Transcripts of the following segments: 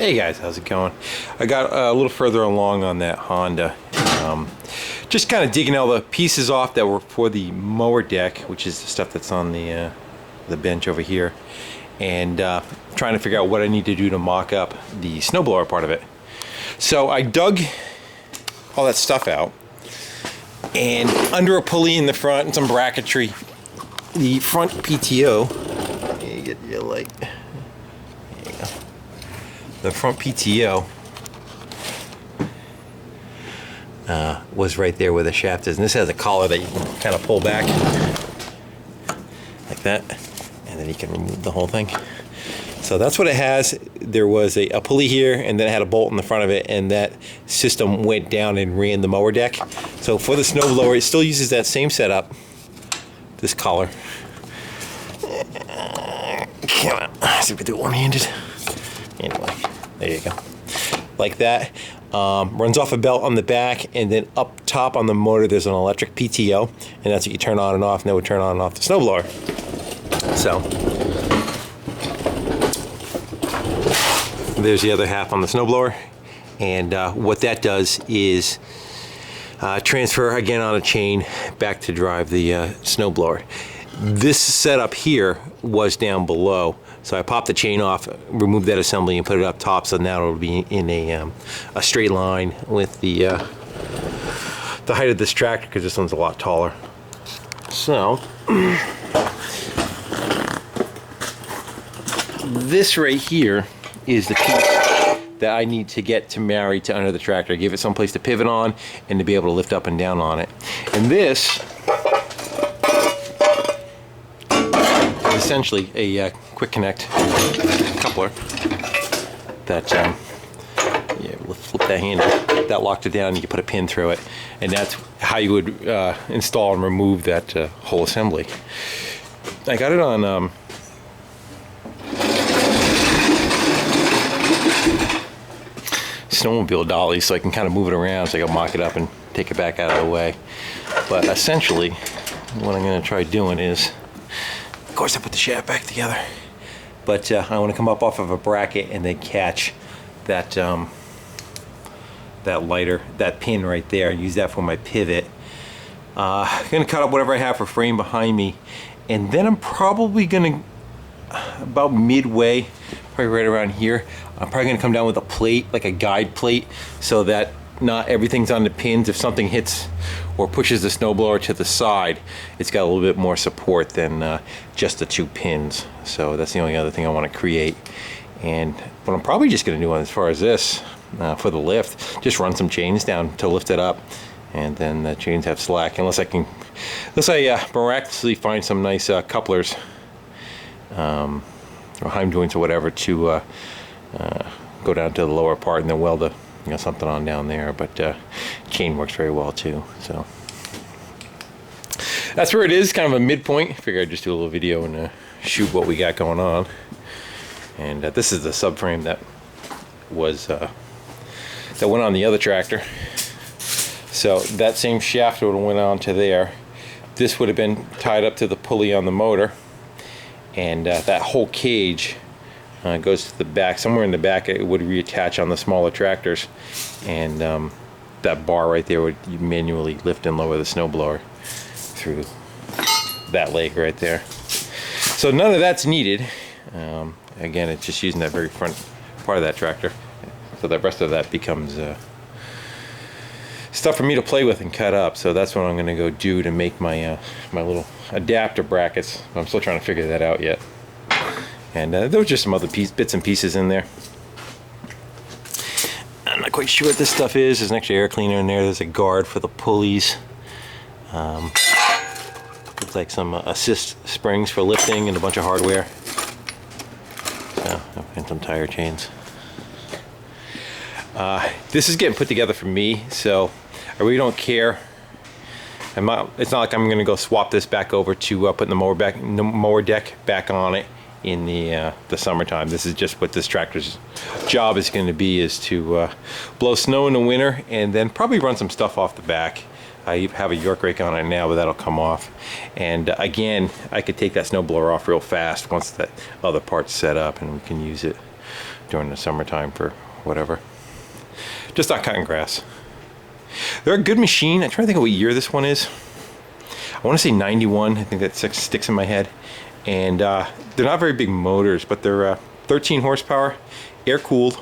Hey guys, how's it going? I got a little further along on that Honda. Just kind of digging all the pieces off that were for the mower deck, which is the stuff that's on the bench over here, and trying to figure out what I need to do to mock up the snowblower part of it. So I dug all that stuff out, and under a pulley in the front and some bracketry, the front PTO, you get your light. There you go. The front PTO was right there where the shaft is, and this has a collar that you can kind of pull back like that, and then you can remove the whole thing. So that's what it has. There was a pulley here, and then it had a bolt in the front of it, and that system went down and ran the mower deck. So for the snowblower, it still uses that same setup, this collar. Come on, see if we do it one-handed. Anyway, there you go, like that. Runs off a belt on the back, and then up top on the motor there's an electric PTO, and that's what you turn on and off, and that would turn on and off the snowblower. So there's the other half on the snowblower, and what that does is transfer again on a chain back to drive the snowblower. This setup here was down below, so I popped the chain off, removed that assembly, and put it up top, so now it'll be in a straight line with the height of this tractor, because this one's a lot taller. So this right here is the piece that I need to get to marry to under the tractor, give it some place to pivot on and to be able to lift up and down on it. And this is essentially a quick connect coupler that flip that handle, that locked it down, you can put a pin through it, and that's how you would install and remove that whole assembly. I got it on snowmobile dolly, so I can kind of move it around so I can mock it up and take it back out of the way. But essentially what I'm going to try doing is, of course I put the shaft back together, but I want to come up off of a bracket and then catch that that pin right there, use that for my pivot. I'm going to cut up whatever I have for frame behind me, and then I'm probably going to, about midway, probably right around here, I'm probably going to come down with a plate, like a guide plate, so that not everything's on the pins. If something hits or pushes the snowblower to the side, it's got a little bit more support than just the two pins. So that's the only other thing I want to create. And what I'm probably just going to do as far as this, for the lift, just run some chains down to lift it up, and then the chains have slack, unless I miraculously find some nice couplers or Heim joints or whatever to go down to the lower part and then weld something on down there. But chain works very well too. So that's where it is, kind of a midpoint. I figured I'd just do a little video and shoot what we got going on. And this is the subframe that was that went on the other tractor. So that same shaft would have went on to there. This would have been tied up to the pulley on the motor, and that whole cage goes to the back. Somewhere in the back it would reattach on the smaller tractors, and that bar right there would manually lift and lower the snowblower through that leg right there. So none of that's needed. Again, it's just using that very front part of that tractor, so the rest of that becomes stuff for me to play with and cut up. So that's what I'm going to go do to make my my little adapter brackets. I'm still trying to figure that out yet. And there was just some other bits and pieces in there. I'm not quite sure what this stuff is. There's an extra air cleaner in there. There's a guard for the pulleys. Looks like some assist springs for lifting and a bunch of hardware. So, and some tire chains. This is getting put together for me, so I really don't care. It's not like I'm going to go swap this back over to putting the mower deck back on it in the summertime. This is just what this tractor's job is going to be, is to blow snow in the winter and then probably run some stuff off the back. I have a York rake on it now, but that'll come off. And again, I could take that snowblower off real fast once that other part's set up, and we can use it during the summertime for whatever. Just not cutting grass. They're a good machine. I'm trying to think of what year this one is. I want to say 91. I think that sticks in my head. And they're not very big motors, but they're 13 horsepower, air-cooled,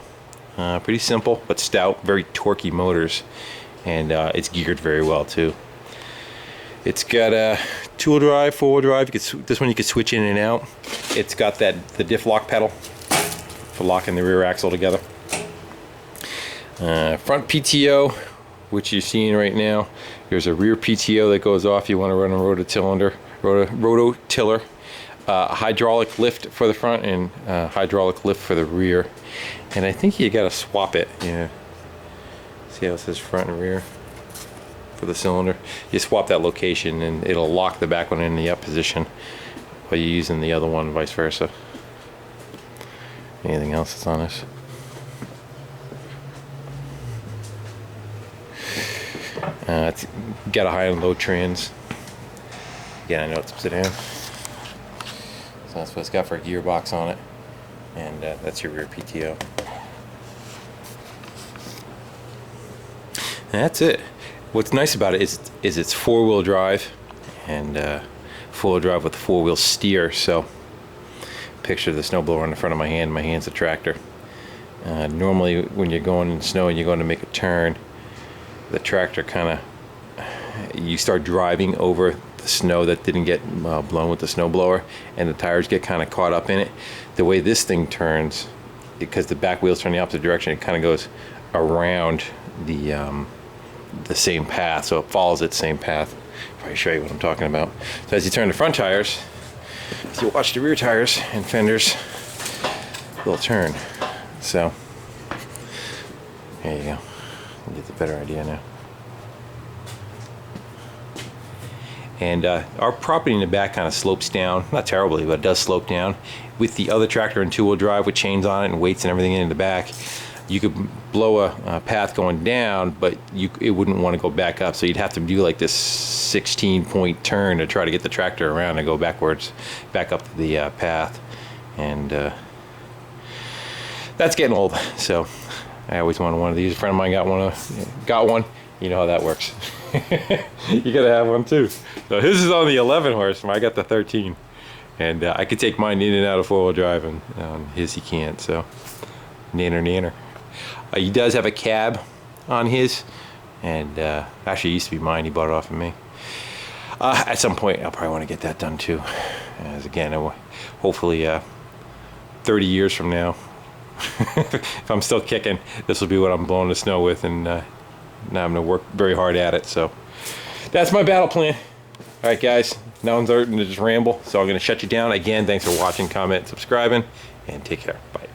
pretty simple but stout, very torquey motors. And it's geared very well too. It's got a two-wheel drive, four-wheel drive. This one you could switch in and out. It's got the diff lock pedal for locking the rear axle together. Front PTO, which you're seeing right now. There's a rear PTO that goes off. You want to run a rototiller. Hydraulic lift for the front and hydraulic lift for the rear. And I think you got to swap it. Yeah. See how it says front and rear for the cylinder? You swap that location and it'll lock the back one in the up position while you're using the other one, and vice versa. Anything else that's on this? It's got a high and low trans. Again, I know it's upside down. So that's what it's got for a gearbox on it. And that's your rear PTO. And that's it. What's nice about it is it's four-wheel drive, and four-wheel drive with four-wheel steer. So picture the snowblower on the front of my hand. My hand's a tractor. Normally when you're going in snow and you're going to make a turn, the tractor you start driving over the snow that didn't get blown with the snowblower, and the tires get kind of caught up in it. The way this thing turns, because the back wheels turn the opposite direction, it kind of goes around the same path, so it follows its same path. I'll probably show you what I'm talking about. So as you turn the front tires, you watch the rear tires and fenders, they'll turn. So there you go. You get the better idea now. And our property in the back kind of slopes down, not terribly, but it does slope down. With the other tractor and two-wheel drive with chains on it and weights and everything in the back, you could blow a path going down, but it wouldn't want to go back up. So you'd have to do like this 16-point turn to try to get the tractor around and go back up the path. And that's getting old. So I always wanted one of these. A friend of mine got one. You know how that works. You gotta have one too. So his is on the 11 horse, and I got the 13. And I could take mine in and out of four-wheel drive, and his he can't. So nanner. He does have a cab on his, and actually it used to be mine. He bought it off of me. At some point I'll probably want to get that done too, as again, hopefully 30 years from now, if I'm still kicking, this will be what I'm blowing the snow with, and now I'm going to work very hard at it. So that's my battle plan. All right, guys, now I'm starting to just ramble, so I'm going to shut you down. Again, thanks for watching, comment, subscribing, and take care. Bye.